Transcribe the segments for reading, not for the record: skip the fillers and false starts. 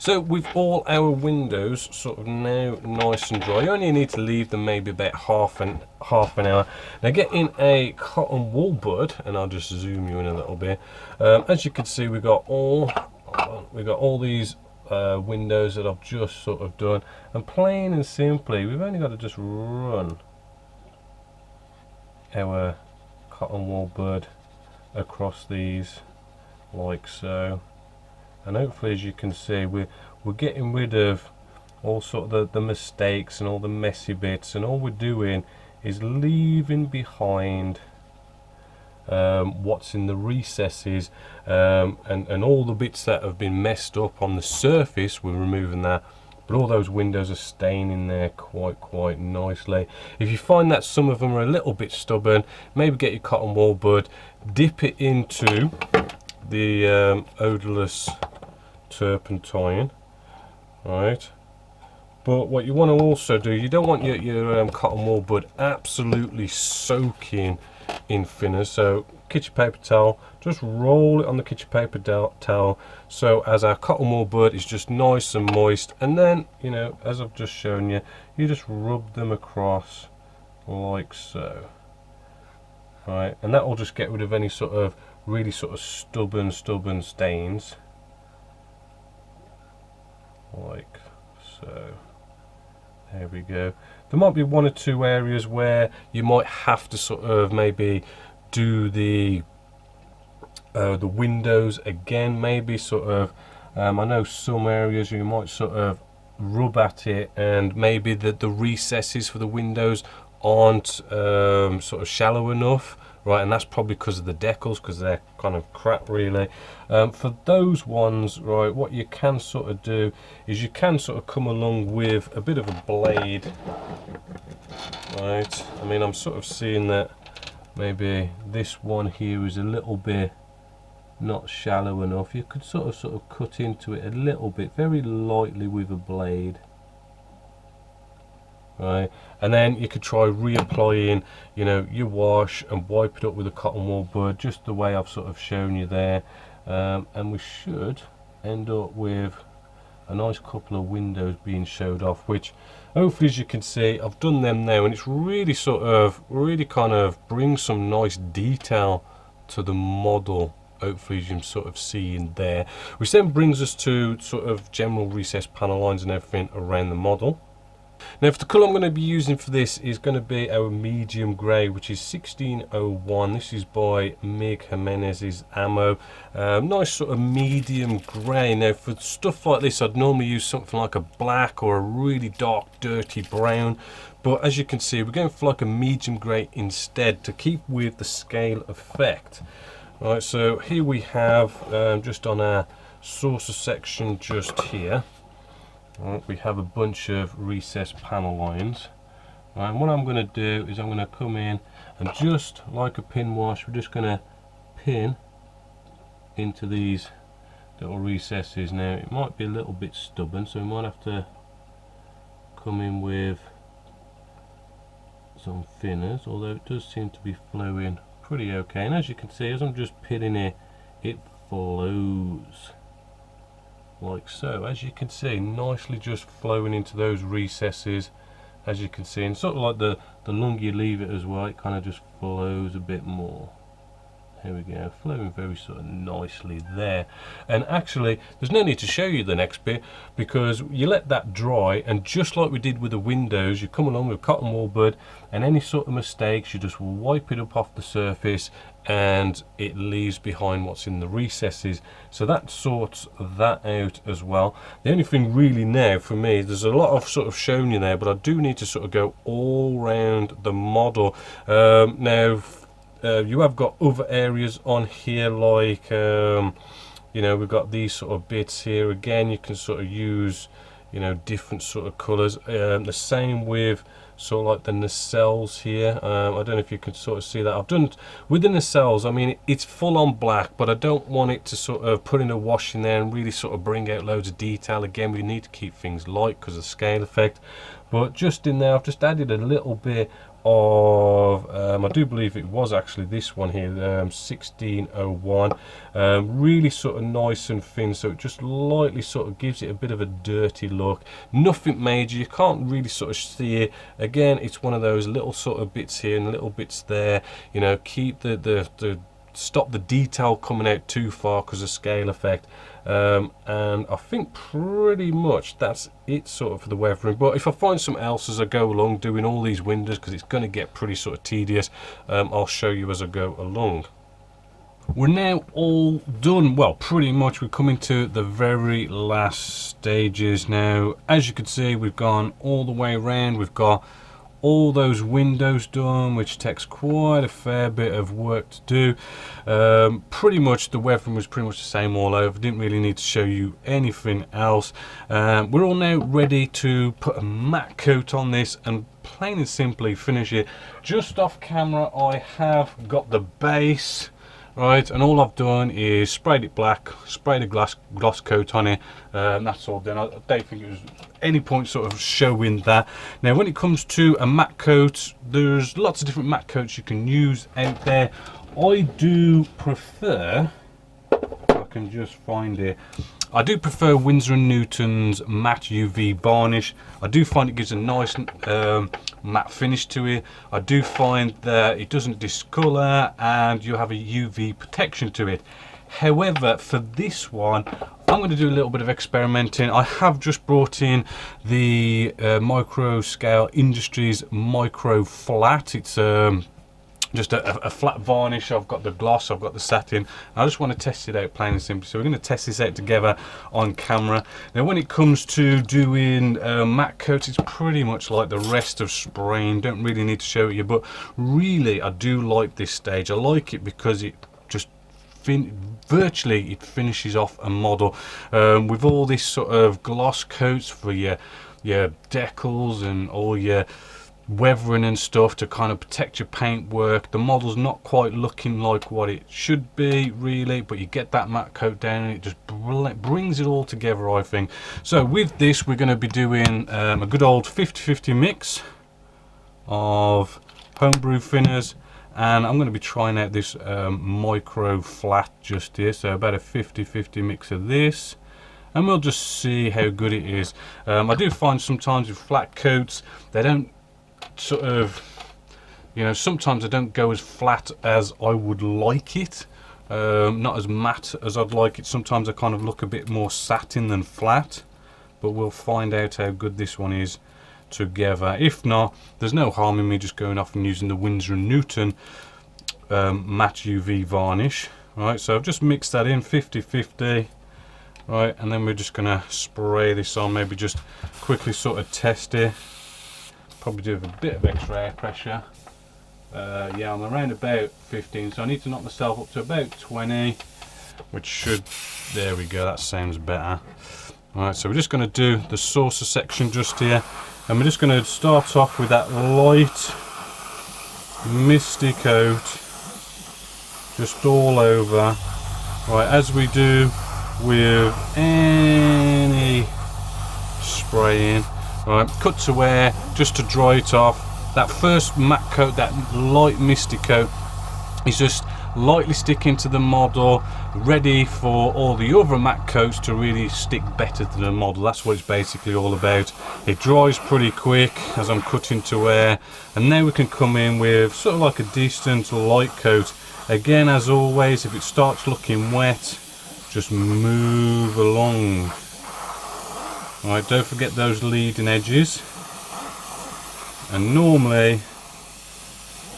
So with all our windows sort of now nice and dry, you only need to leave them maybe about half an hour. Now get in a cotton wool bud, and I'll just zoom you in a little bit. As you can see, we got all these windows that I've just sort of done, and plain and simply we've only got to just run our cotton wool bud across these like so, and hopefully, as you can see, we're getting rid of all sort of the mistakes and all the messy bits, and all we're doing is leaving behind what's in the recesses, and all the bits that have been messed up on the surface, we're removing that, but all those windows are staying in there quite nicely. If you find that some of them are a little bit stubborn, maybe get your cotton wool bud, dip it into the odorless turpentine, right? But what you want to also do, you don't want your cotton wool bud absolutely soaking in thinner, so kitchen paper towel, just roll it on the kitchen paper towel, so as our cotton wool bud is just nice and moist, and then, you know, as I've just shown you, you just rub them across like so, right? And that will just get rid of any sort of really sort of stubborn stains like so. There we go. There might be one or two areas where you might have to sort of maybe do the windows again, maybe sort of I know some areas you might sort of rub at it, and maybe the recesses for the windows aren't sort of shallow enough, right? And that's probably because of the decals, because they're kind of crap really. For those ones, right, what you can sort of do is you can sort of come along with a bit of a blade, right? I mean, I'm sort of seeing that maybe this one here is a little bit not shallow enough. You could sort of cut into it a little bit, very lightly with a blade, right? And then you could try reapplying, you know, your wash and wipe it up with a cotton wool bud, just the way I've sort of shown you there, and we should end up with a nice couple of windows being showed off, which hopefully, as you can see, I've done them now, and it's really kind of brings some nice detail to the model, hopefully, as you're sort of seeing there, which then brings us to sort of general recessed panel lines and everything around the model. Now, for the colour I'm going to be using for this is going to be our medium grey, which is 1601. This is by Mig Jimenez's Ammo. Nice sort of medium grey. Now, for stuff like this, I'd normally use something like a black or a really dark, dirty brown. But as you can see, we're going for like a medium grey instead to keep with the scale effect. Right, so here we have, just on our saucer section just here, right, we have a bunch of recessed panel lines. Right, and what I'm going to do is I'm going to come in and, just like a pin wash, we're just going to pin into these little recesses. Now, it might be a little bit stubborn, so we might have to come in with some thinners, although it does seem to be flowing pretty okay. And as you can see, as I'm just pinning it, it flows like so. As you can see, nicely just flowing into those recesses, as you can see, and sort of like the longer you leave it as well, it kind of just flows a bit more. Here we go, flowing very sort of nicely there. And actually, there's no need to show you the next bit, because you let that dry, and just like we did with the windows, you come along with cotton wool bud, and any sort of mistakes, you just wipe it up off the surface, and it leaves behind what's in the recesses. So that sorts that out as well. The only thing really now for me, there's a lot of sort of shown you there, but I do need to sort of go all round the model. Now, you have got other areas on here, like you know, we've got these sort of bits here. Again, you can sort of use, you know, different sort of colors. The same with sort of like the nacelles here. I don't know if you can sort of see that. I've done with the nacelles, I mean, it's full on black, but I don't want it to sort of put in a wash in there and really sort of bring out loads of detail. Again, we need to keep things light because of scale effect. But just in there, I've just added a little bit of I do believe it was actually this one here, 1601. Really sort of nice and thin, so it just lightly sort of gives it a bit of a dirty look. Nothing major, you can't really sort of see it. Again, it's one of those little sort of bits here and little bits there, you know, keep the stop the detail coming out too far because of scale effect. And I think pretty much that's it sort of for the weathering. But if I find something else as I go along doing all these windows, because it's going to get pretty sort of tedious, I'll show you as I go along. We're now all done. Well, pretty much we're coming to the very last stages now. As you can see, we've gone all the way around. We've got all those windows done, which takes quite a fair bit of work to do. Pretty much the weathering was pretty much the same all over. Didn't really need to show you anything else. We're all now ready to put a matte coat on this and plain and simply finish it. Just off camera I have got the base, right, and all I've done is sprayed it black, sprayed a gloss coat on it. That's all done. I don't think it was any point sort of showing that. Now when it comes to a matte coat, there's lots of different matte coats you can use out there. I do prefer, if I can just find it, I do prefer Winsor & Newton's matte UV varnish. I do find it gives a nice matte finish to it. I do find that it doesn't discolor and you have a UV protection to it. However, for this one, I'm going to do a little bit of experimenting. I have just brought in the Micro Scale Industries Micro Flat. It's just a flat varnish. I've got the gloss, I've got the satin. I just want to test it out plain and simple. So we're going to test this out together on camera. Now when it comes to doing matte coats, it's pretty much like the rest of spraying. Don't really need to show it you, but really I do like this stage. I like it because it just virtually it finishes off a model with all this sort of gloss coats for your decals and all your weathering and stuff to kind of protect your paintwork. The model's not quite looking like what it should be really, but you get that matte coat down and it just brings it all together, I think. So with this we're going to be doing a good old 50-50 mix of homebrew thinners, and I'm going to be trying out this micro flat just here, so about a 50-50 mix of this, and we'll just see how good it is. I do find sometimes with flat coats they don't sort of, you know, sometimes they don't go as flat as I would like it, not as matte as I'd like it. Sometimes they kind of look a bit more satin than flat, but we'll find out how good this one is together. If not, there's no harm in me just going off and using the Winsor & Newton matte UV varnish. Right, so I've just mixed that in 50-50, right, and then we're just gonna spray this on, maybe just quickly sort of test it. Probably do with a bit of extra air pressure. Yeah, I'm around about 15, so I need to knock myself up to about 20, which should, there we go, that sounds better. Alright, so we're just going to do the saucer section just here, and we're just going to start off with that light misty coat just all over, right, as we do with any spraying. Right, cut to wear just to dry it off. That first matte coat, that light misty coat, is just lightly sticking to the model, ready for all the other matte coats to really stick better to the model. That's what it's basically all about. It dries pretty quick as I'm cutting to wear, and now we can come in with sort of like a decent light coat. Again, as always, if it starts looking wet, just move along. Right, don't forget those leading edges, and normally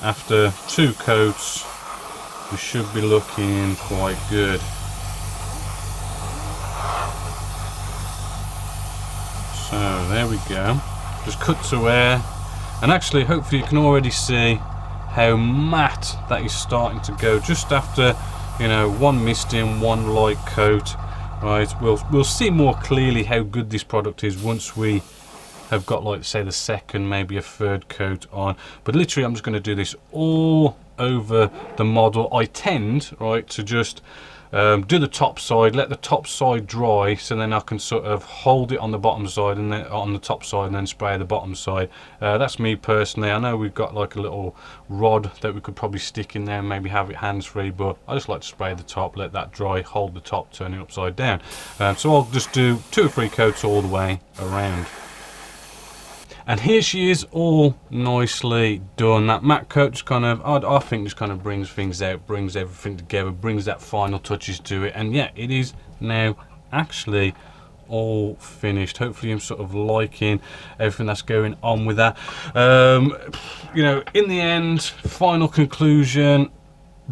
after 2 coats we should be looking quite good. So there we go, just cut to wear, and actually hopefully you can already see how matte that is starting to go just after, you know, 1 misty and 1 light coat. Right, we'll see more clearly how good this product is once we have got, like, say, the second, maybe a third coat on. But literally I'm just going to do this all over the model, I tend, right, to just do the top side, let the top side dry, so then I can sort of hold it on the bottom side and then on the top side and then spray the bottom side. That's me personally. I know we've got like a little rod that we could probably stick in there and maybe have it hands-free, but I just like to spray the top, let that dry, hold the top, turn it upside down. So I'll just do 2 or 3 coats all the way around. And here she is, all nicely done. That matte coat just kind of, I think, just kind of brings things out, brings everything together, brings that final touches to it. And yeah, it is now actually all finished. Hopefully I'm sort of liking everything that's going on with that. You know, in the end, final conclusion,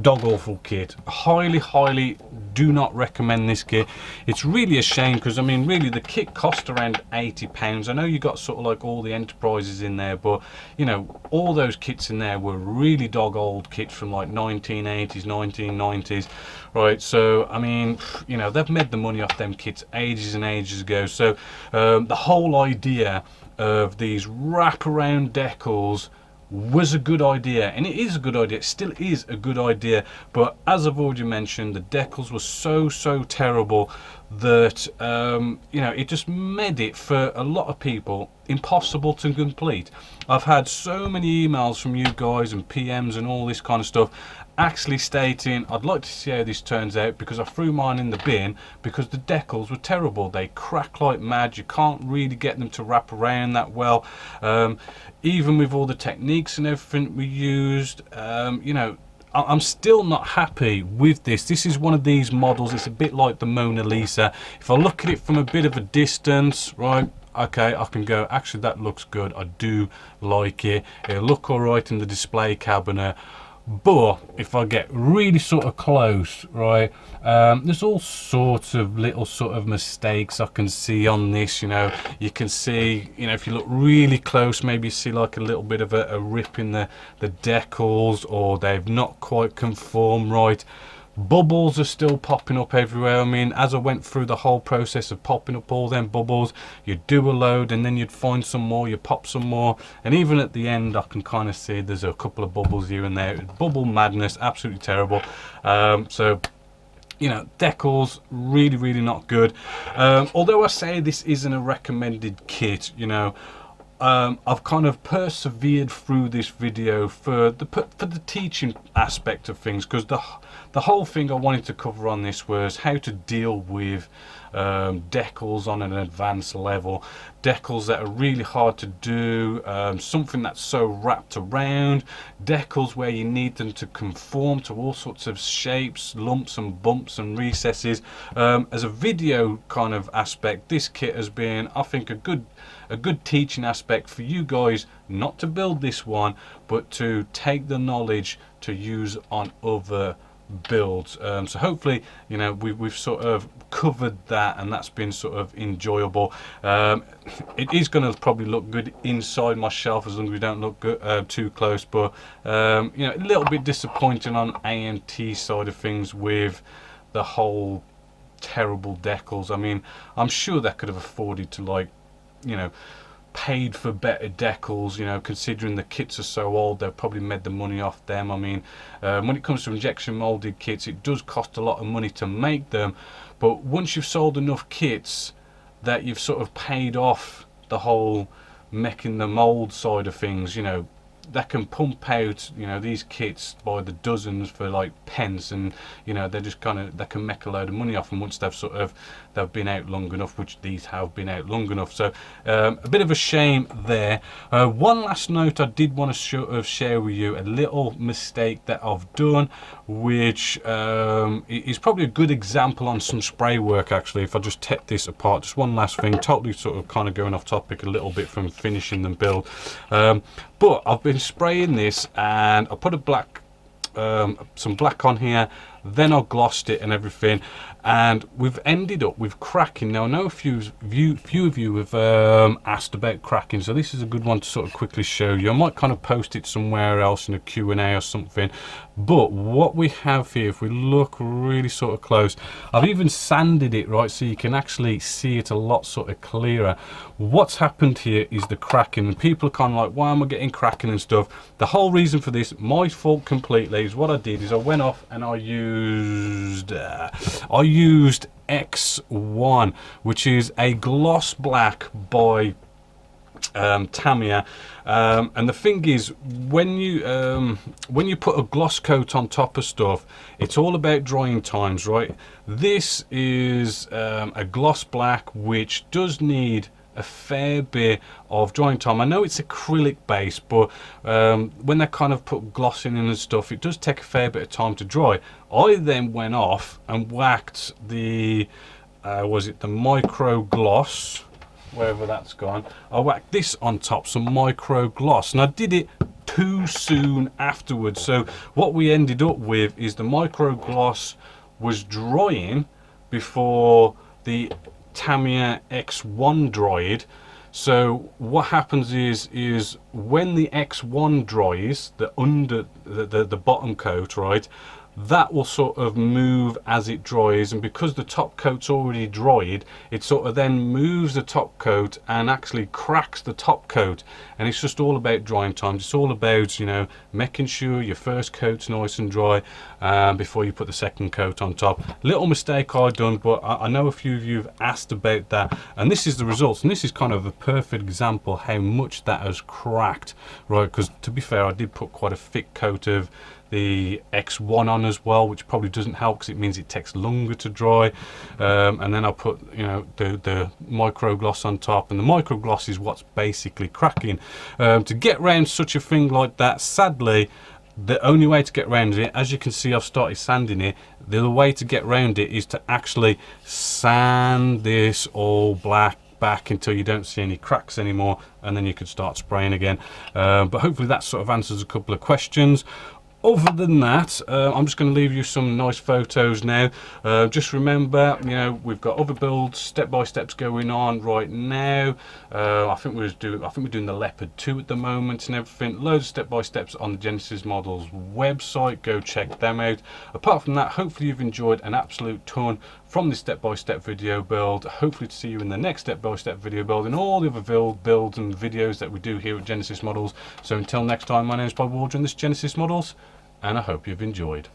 dog awful kit. Highly do not recommend this kit. It's really a shame, because I mean, really the kit cost around £80. I know you got sort of like all the Enterprises in there, but you know, all those kits in there were really dog old kits from like 1980s, 1990s, right? So I mean, you know, they've made the money off them kits ages and ages ago. So the whole idea of these wraparound decals was a good idea, and it is a good idea. It still is a good idea, but as I've already mentioned, the decals were so terrible that you know, it just made it, for a lot of people, impossible to complete. I've had so many emails from you guys and PMs and all this kind of stuff actually stating, I'd like to see how this turns out, because I threw mine in the bin because the decals were terrible. They crack like mad. You can't really get them to wrap around that well. Even with all the techniques and everything we used, you know, I'm still not happy with this. This is one of these models, it's a bit like the Mona Lisa. If I look at it from a bit of a distance, right, okay, I can go, actually that looks good, I do like it, it'll look all right in the display cabinet. But if I get really sort of close, right, there's all sorts of little sort of mistakes I can see on this. You know, you can see, you know, if you look really close, maybe you see like a little bit of a rip in the decals, or they've not quite conformed right. Bubbles are still popping up everywhere. I mean, as I went through the whole process of popping up all them bubbles, you'd do a load and then you'd find some more, you pop some more, and even at the end I can kind of see there's a couple of bubbles here and there. Bubble madness, absolutely terrible. So you know, decals really not good. Although I say this isn't a recommended kit, you know, I've kind of persevered through this video for the teaching aspect of things, because the whole thing I wanted to cover on this was how to deal with decals on an advanced level, decals that are really hard to do, something that's so wrapped around, decals where you need them to conform to all sorts of shapes, lumps and bumps and recesses. As a video kind of aspect, this kit has been, I think, a good teaching aspect for you guys, not to build this one, but to take the knowledge to use on other builds. So hopefully, you know, we've sort of covered that, and that's been sort of enjoyable. It is going to probably look good inside my shelf as long as we don't look good, too close, but you know, a little bit disappointing on AMT side of things with the whole terrible decals. I mean, I'm sure they could have afforded to, like, you know, paid for better decals, you know, considering the kits are so old. They've probably made the money off them. I mean, when it comes to injection molded kits, it does cost a lot of money to make them, but once you've sold enough kits that you've sort of paid off the whole making the mold side of things, you know, they can pump out, you know, these kits by the dozens for like pence, and you know, they're just kind of, they can make a load of money off them once they've sort of, they've been out long enough, which these have been out long enough. So a bit of a shame there. One last note I did want to sort of share with you, a little mistake that I've done, which is probably a good example on some spray work actually. If I just take this apart, just one last thing, totally sort of kind of going off topic a little bit from finishing the build, but I've been spraying this and I put a black, some black on here, then I glossed it and everything, and we've ended up with cracking. Now I know a few of you have asked about cracking, so this is a good one to sort of quickly show you. I might kind of post it somewhere else in a Q&A or something, But what we have here, if we look really sort of close, I've even sanded it, right, so you can actually see it a lot sort of clearer. What's happened here is the cracking, and people are kind of like, why am I getting cracking and stuff? The whole reason for this, my fault completely, is what I did is I went off and I used X1, which is a gloss black by Tamiya, and the thing is, when you put a gloss coat on top of stuff, it's all about drying times, right? This is a gloss black which does need a fair bit of drying time. I know it's acrylic base, but when they kind of put gloss in and stuff, it does take a fair bit of time to dry. I then went off and whacked the was it the micro gloss, wherever that's gone. I whacked this on top, some micro gloss, and I did it too soon afterwards. So what we ended up with is the micro gloss was drying before the Tamiya X1 dried. So what happens is when the X1 dries, the bottom coat, right, that will sort of move as it dries, and because the top coat's already dried, it sort of then moves the top coat and actually cracks the top coat. And it's just all about drying time. It's all about, you know, making sure your first coat's nice and dry before you put the second coat on top. Little mistake I done, but I know a few of you have asked about that, and this is the results. And this is kind of a perfect example how much that has cracked, right? Because to be fair, I did put quite a thick coat of the X1 on as well, which probably doesn't help because it means it takes longer to dry. And then I'll put, you know, the micro gloss on top, and the micro gloss is what's basically cracking. To get around such a thing like that, sadly, the only way to get around it, as you can see, I've started sanding it. The way to get around it is to actually sand this all black back until you don't see any cracks anymore, and then you can start spraying again. But hopefully that sort of answers a couple of questions. Other than that, I'm just going to leave you some nice photos now. Just remember, you know, we've got other builds, step-by-steps going on right now. I think we're doing the Leopard 2 at the moment and everything. Loads of step-by-steps on the Genesis Models website. Go check them out. Apart from that, hopefully you've enjoyed an absolute ton from this step-by-step video build. Hopefully to see you in the next step-by-step video build and all the other builds and videos that we do here at Genesis Models. So until next time, my name is Bob Waldron, this is Genesis Models, and I hope you've enjoyed.